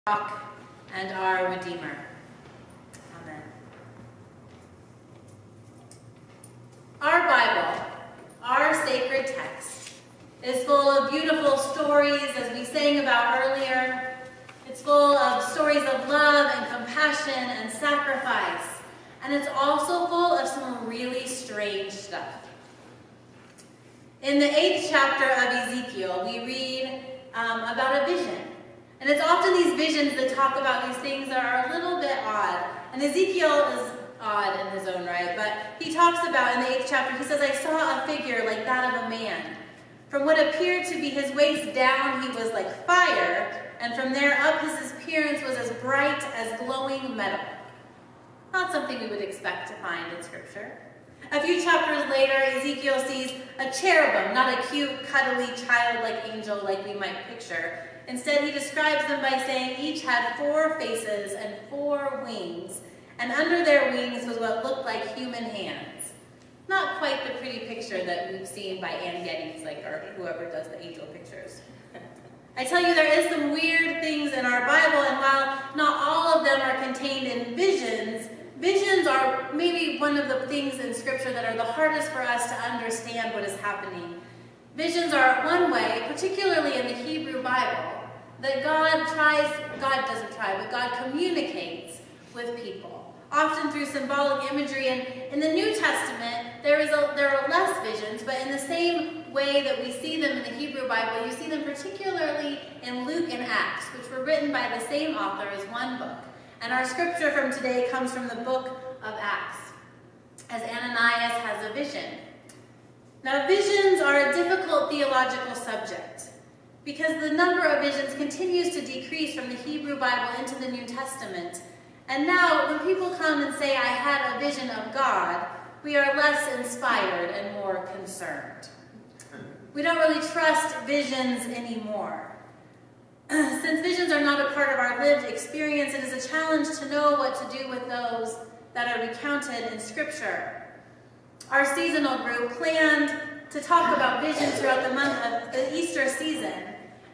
Rock and our Redeemer. Amen. Our Bible, our sacred text, is full of beautiful stories, as we sang about earlier. It's full of stories of love and compassion and sacrifice. And it's also full of some really strange stuff. In the 8th chapter of Ezekiel, we read about a vision. And it's often these visions that talk about these things that are a little bit odd. And Ezekiel is odd in his own right, but he talks about, in the 8th chapter, he says, I saw a figure like that of a man. From what appeared to be his waist down, he was like fire, and from there up his appearance was as bright as glowing metal. Not something we would expect to find in Scripture. A few chapters later, Ezekiel sees a cherubim, not a cute, cuddly, childlike angel like we might picture. Instead, he describes them by saying each had 4 faces and 4 wings, and under their wings was what looked like human hands. Not quite the pretty picture that we've seen by Ann Geddes, or whoever does the angel pictures. I tell you, there is some weird things in our Bible, and while not all of them are contained in visions, visions are maybe one of the things in Scripture that are the hardest for us to understand what is happening. Visions are one way, particularly in the Hebrew Bible, that God communicates with people, often through symbolic imagery. And in the New Testament, there are less visions, but in the same way that we see them in the Hebrew Bible, you see them particularly in Luke and Acts, which were written by the same author as one book. And our scripture from today comes from the book of Acts, as Ananias has a vision. Now, visions are a difficult theological subject because the number of visions continues to decrease from the Hebrew Bible into the New Testament. And now, when people come and say, I had a vision of God, we are less inspired and more concerned. We don't really trust visions anymore. Since visions are not a part of our lived experience, it is a challenge to know what to do with those that are recounted in Scripture. Our seasonal group planned to talk about visions throughout the month of the Easter season.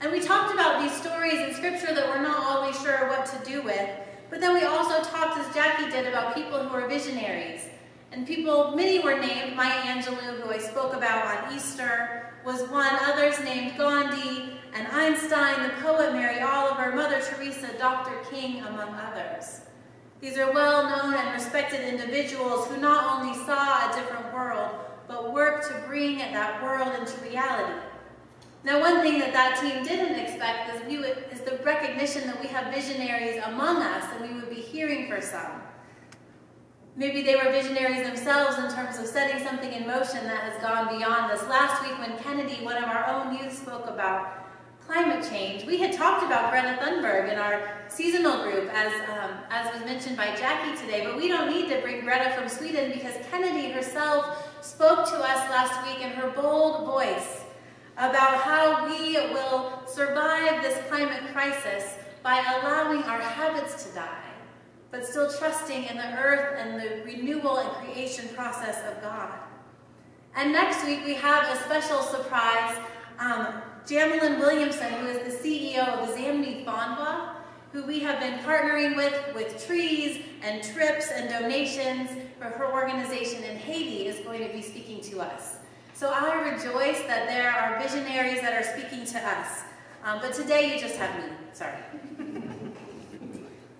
And we talked about these stories in Scripture that we're not always sure what to do with. But then we also talked, as Jackie did, about people who are visionaries. And many were named. Maya Angelou, who I spoke about on Easter, was one. Others named Gandhi and Einstein, the poet Mary Oliver, Mother Teresa, Dr. King, among others. These are well-known and respected individuals who not only saw a different world, but worked to bring that world into reality. Now, one thing that team didn't expect is the recognition that we have visionaries among us, and we would be hearing for some. Maybe they were visionaries themselves in terms of setting something in motion that has gone beyond us. Last week when Kennedy, one of our own youth, spoke about climate change, we had talked about Greta Thunberg in our seasonal group, as was mentioned by Jackie today, but we don't need to bring Greta from Sweden because Kennedy herself spoke to us last week in her bold voice about how we will survive this climate crisis by allowing our habits to die, but still trusting in the earth and the renewal and creation process of God. And next week we have a special surprise. Jamelyn Williamson, who is the CEO of Zamni Fondwa, who we have been partnering with trees and trips and donations for her organization in Haiti, is going to be speaking to us. So I rejoice that there are visionaries that are speaking to us. But today you just have me. Sorry.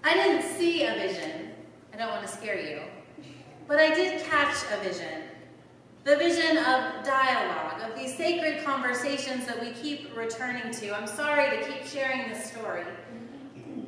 I didn't see a vision. I don't want to scare you. But I did catch a vision. The vision of dialogue, of these sacred conversations that we keep returning to. I'm sorry to keep sharing this story.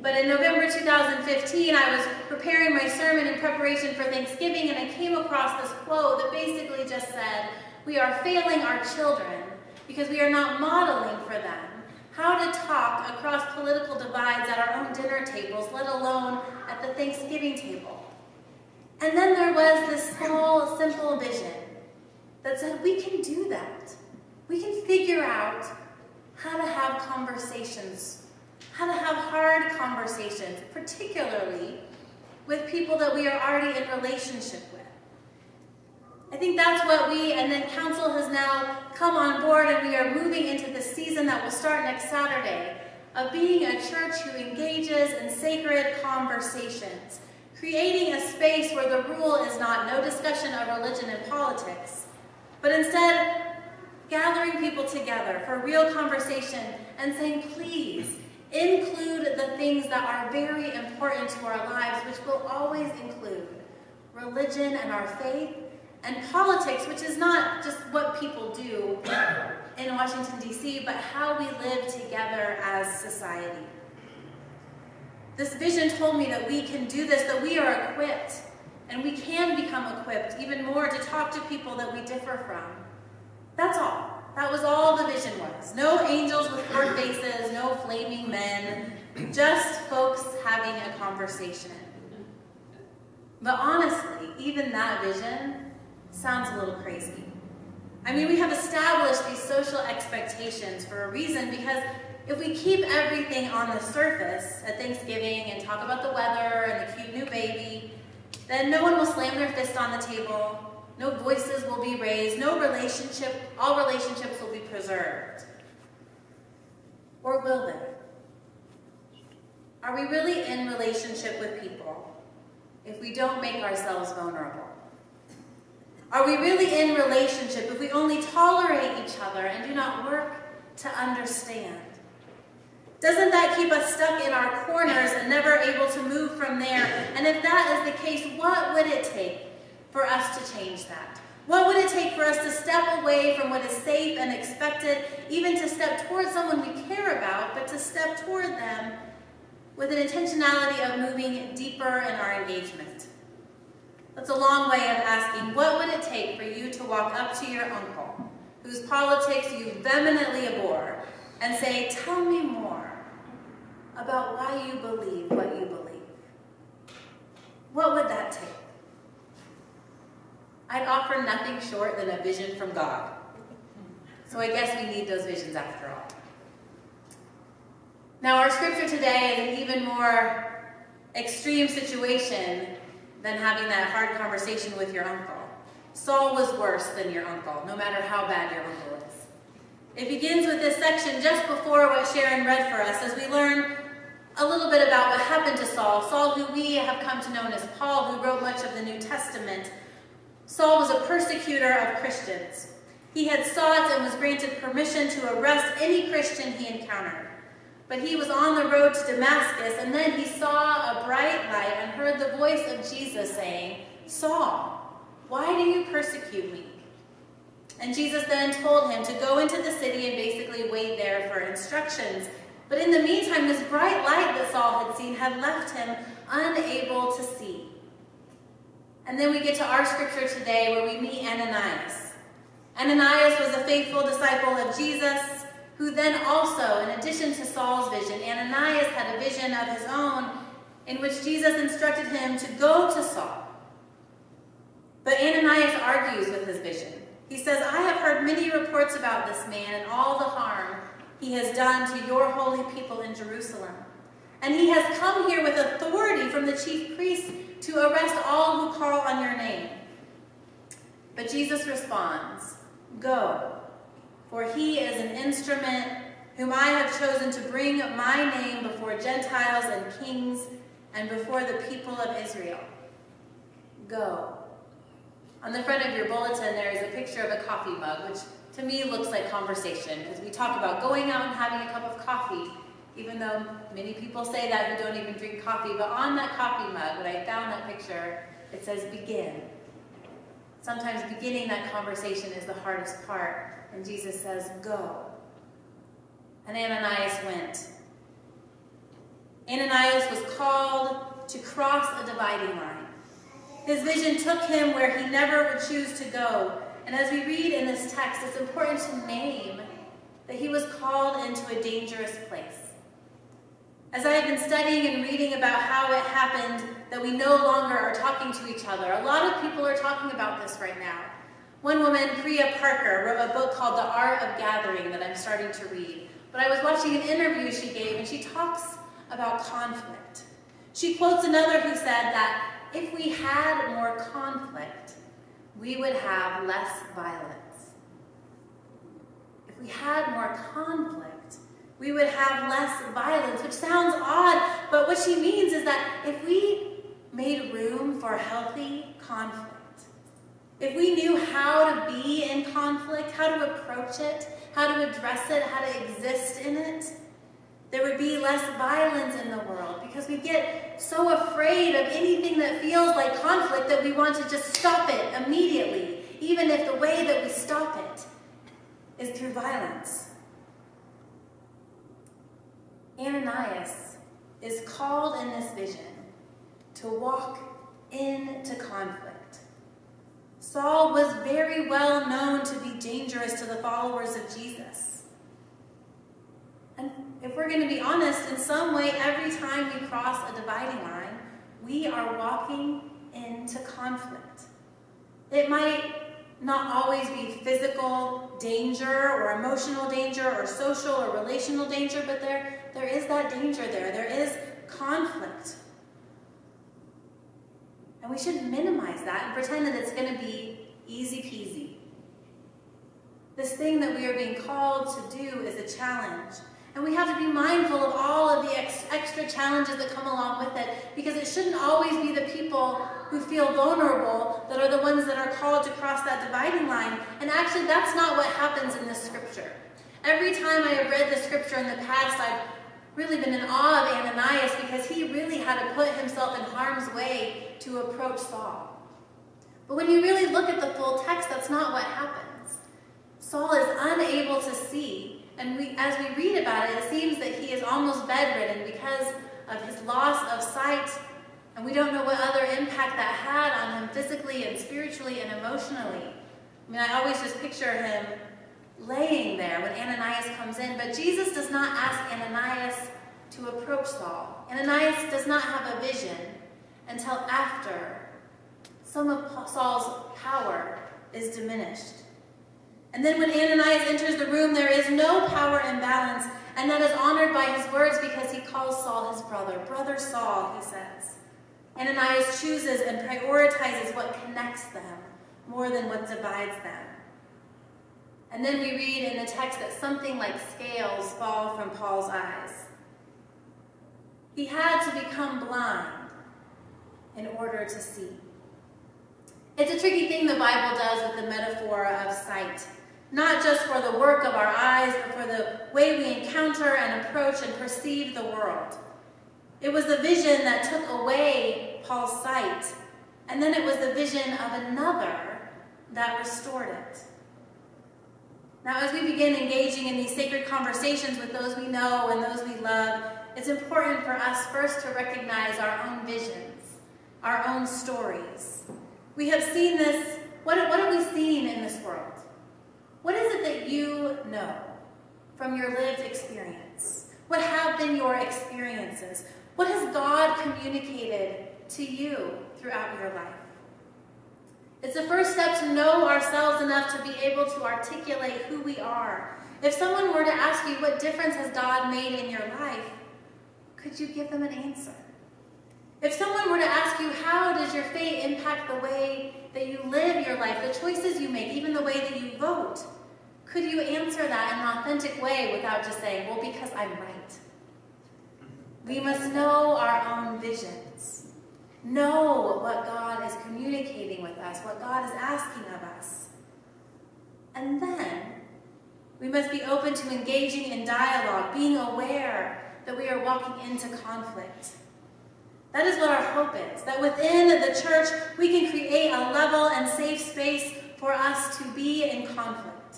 But in November 2015, I was preparing my sermon in preparation for Thanksgiving, and I came across this quote that basically just said, we are failing our children because we are not modeling for them how to talk across political divides at our own dinner tables, let alone at the Thanksgiving table. And then there was this small, simple vision that said, we can do that. We can figure out how to have conversations, how to have hard conversations, particularly with people that we are already in relationship with. I think that's what and then Council has now come on board, and we are moving into the season that will start next Saturday of being a church who engages sacred conversations, creating a space where the rule is not no discussion of religion and politics, but instead gathering people together for real conversation and saying, please, include the things that are very important to our lives, which will always include religion and our faith, and politics, which is not just what people do in Washington, D.C., but how we live together as society. This vision told me that we can do this, that we are equipped, and we can become equipped even more to talk to people that we differ from. That's all. That was all the vision was. No angels with hard faces, no flaming men, just folks having a conversation. But honestly, even that vision sounds a little crazy. I mean, we have established these social expectations for a reason, because if we keep everything on the surface at Thanksgiving and talk about the weather and the cute new baby, then no one will slam their fist on the table, no voices will be raised, all relationships will be preserved. Or will they? Are we really in relationship with people if we don't make ourselves vulnerable? Are we really in relationship if we only tolerate each other and do not work to understand? Doesn't that keep us stuck in our corners and never able to move from there? And if that is the case, what would it take for us to change that? What would it take for us to step away from what is safe and expected, even to step towards someone we care about, but to step toward them with an intentionality of moving deeper in our engagement? That's a long way of asking, what would it take for you to walk up to your uncle, whose politics you vehemently abhor, and say, tell me more about why you believe what you believe? What would that take? I'd offer nothing short than a vision from God. So I guess we need those visions after all. Now, our scripture today is an even more extreme situation than having that hard conversation with your uncle. Saul was worse than your uncle, no matter how bad your uncle is. It begins with this section just before what Sharon read for us, as we learn a little bit about what happened to Saul. Saul, who we have come to know as Paul, who wrote much of the New Testament. Saul was a persecutor of Christians. He had sought and was granted permission to arrest any Christian he encountered. But he was on the road to Damascus, and then he saw a bright light and heard the voice of Jesus saying, Saul, why do you persecute me? And Jesus then told him to go into the city and basically wait there for instructions. But in the meantime, this bright light that Saul had seen had left him unable to see. And then we get to our scripture today where we meet Ananias. Ananias was a faithful disciple of Jesus, who then also, in addition to Saul's vision, Ananias had a vision of his own in which Jesus instructed him to go to Saul. But Ananias argues with his vision. He says, I have heard many reports about this man and all the harm he has done to your holy people in Jerusalem. And he has come here with authority from the chief priests to arrest all who call on your name. But Jesus responds, go, for he is an instrument whom I have chosen to bring my name before Gentiles and kings and before the people of Israel. Go. On the front of your bulletin, there is a picture of a coffee mug, which to me looks like conversation, because we talk about going out and having a cup of coffee, even though many people say that who don't even drink coffee. But on that coffee mug, when I found that picture, it says begin. Sometimes beginning that conversation is the hardest part, and Jesus says, go. And Ananias went. Ananias was called to cross a dividing line. His vision took him where he never would choose to go. And as we read in this text, it's important to name that he was called into a dangerous place. As I have been studying and reading about how it happened that we no longer are talking to each other, a lot of people are talking about this right now. One woman, Priya Parker, wrote a book called The Art of Gathering that I'm starting to read. But I was watching an interview she gave, and she talks about conflict. She quotes another who said that if we had more conflict, we would have less violence. If we had more conflict, we would have less violence, which sounds odd, but what she means if we made room for healthy conflict, if we knew how to be in conflict, how to approach it, how to address it, how to exist in it, there would be less violence in the world, because we get so afraid of anything that feels like conflict that we want to just stop it immediately, even if the way that we stop it is through violence. Ananias is called in this vision to walk into conflict. Saul was very well known to be dangerous to the followers of Jesus. And if we're going to be honest, in some way, every time we cross a dividing line, we are walking into conflict. It might not always be physical danger or emotional danger or social or relational danger, but there is that danger there. There is conflict. And we shouldn't minimize that and pretend that it's going to be easy peasy. This thing that we are being called to do is a challenge. And we have to be mindful of all of the extra challenges that come along with it, because it shouldn't always be the people who feel vulnerable that are the ones that are called to cross that dividing line. And actually, that's not what happens in this scripture. Every time I have read the scripture in the past, I've really been in awe of Ananias, because he really had to put himself in harm's way to approach Saul. But when you really look at the full text, that's not what happens. Saul is unable to see. And as we read about it, it seems that he is almost bedridden because of his loss of sight. And we don't know what other impact that had on him physically and spiritually and emotionally. I mean, I always just picture him laying there when Ananias comes in. But Jesus does not ask Ananias to approach Saul. Ananias does not have a vision until after some of Saul's power is diminished. And then when Ananias enters the room, there is no power imbalance, and that is honored by his words, because he calls Saul his brother. Brother Saul, he says. Ananias chooses and prioritizes what connects them more than what divides them. And then we read in the text that something like scales fall from Paul's eyes. He had to become blind in order to see. It's a tricky thing the Bible does with the metaphor of sight. Not just for the work of our eyes, but for the way we encounter and approach and perceive the world. It was the vision that took away Paul's sight, and then it was the vision of another that restored it. Now, as we begin engaging in these sacred conversations with those we know and those we love, it's important for us first to recognize our own visions, our own stories. We have seen this. What have we seen in this world? What is it that you know from your lived experience? What have been your experiences? What has God communicated to you throughout your life? It's the first step to know ourselves enough to be able to articulate who we are. If someone were to ask you, what difference has God made in your life? Could you give them an answer? If someone were to ask you, how does your faith impact the way that you live your life, the choices you make, even the way that you vote, could you answer that in an authentic way without just saying, well, because I'm right? We must know our own visions. Know what God is communicating with us, what God is asking of us. And then we must be open to engaging in dialogue, being aware that we are walking into conflict. That is what our hope is, that within the church we can create a level and safe space for us to be in conflict,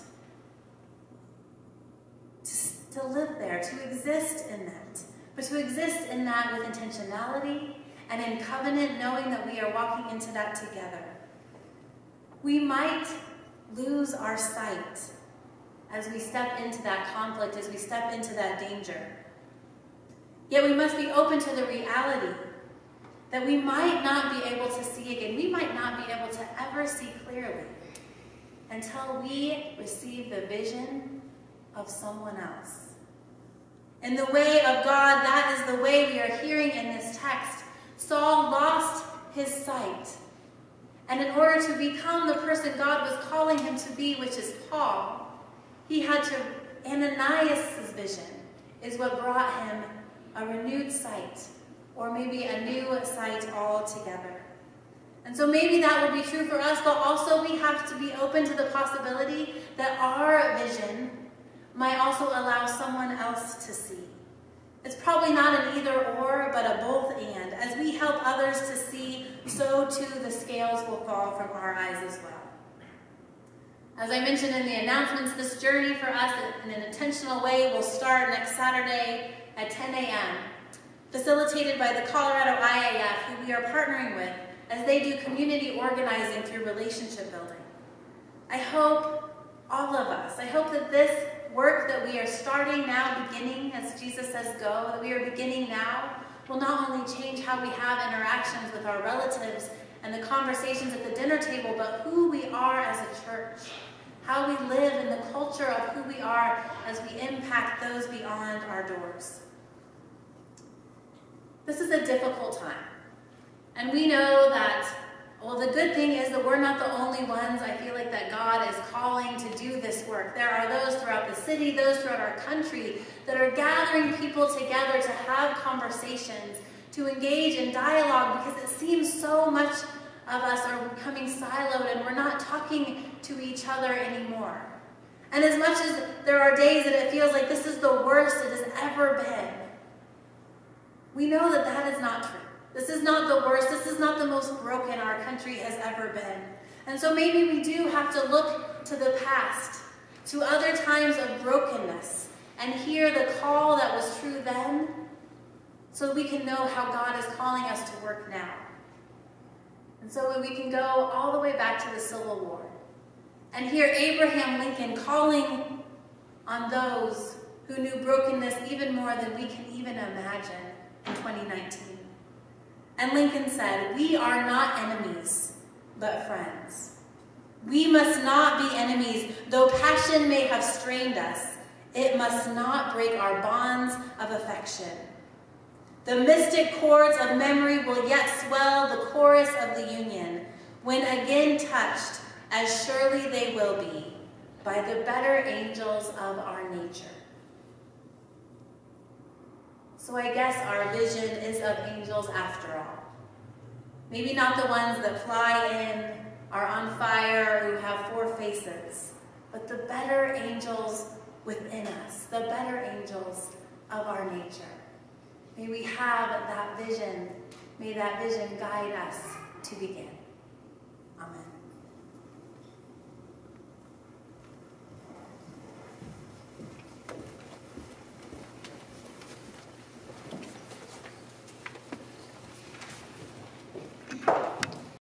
to live there, to exist in that, but to exist in that with intentionality and in covenant, knowing that we are walking into that together. We might lose our sight as we step into that conflict, as we step into that danger. Yet we must be open to the reality that we might not be able to see again. We might not be able to ever see clearly until we receive the vision of someone else. In the way of God, that is the way we are hearing in this text. Saul lost his sight. And in order to become the person God was calling him to be, which is Paul, he had to, Ananias' vision is what brought him a renewed sight or maybe a new site altogether. And so maybe that will be true for us, but also we have to be open to the possibility that our vision might also allow someone else to see. It's probably not an either or, but a both and. As we help others to see, so too the scales will fall from our eyes as well. As I mentioned in the announcements, this journey for us in an intentional way will start next Saturday at 10 a.m., facilitated by the Colorado IAF, who we are partnering with as they do community organizing through relationship building. I hope all of us, I hope that this work that we are starting now, beginning, as Jesus says, go, that we are beginning now, will not only change how we have interactions with our relatives and the conversations at the dinner table, but who we are as a church, how we live in the culture of who we are as we impact those beyond our doors. This is a difficult time. And we know that, well, the good thing is that we're not the only ones, I feel like, that God is calling to do this work. There are those throughout the city, those throughout our country, that are gathering people together to have conversations, to engage in dialogue, because it seems so much of us are becoming siloed and we're not talking to each other anymore. And as much as there are days that it feels like this is the worst it has ever been, we know that that is not true. This is not the worst. This is not the most broken our country has ever been. And so maybe we do have to look to the past, to other times of brokenness, and hear the call that was true then, so we can know how God is calling us to work now. And so we can go all the way back to the Civil War and hear Abraham Lincoln calling on those who knew brokenness even more than we can even imagine in 2019. And Lincoln said, "We are not enemies, but friends. We must not be enemies, though passion may have strained us. It must not break our bonds of affection. The mystic chords of memory will yet swell the chorus of the Union, when again touched, as surely they will be, by the better angels of our nature." So I guess our vision is of angels after all. Maybe not the ones that fly in, are on fire, who have four faces, but the better angels within us, the better angels of our nature. May we have that vision. May that vision guide us to begin. Amen.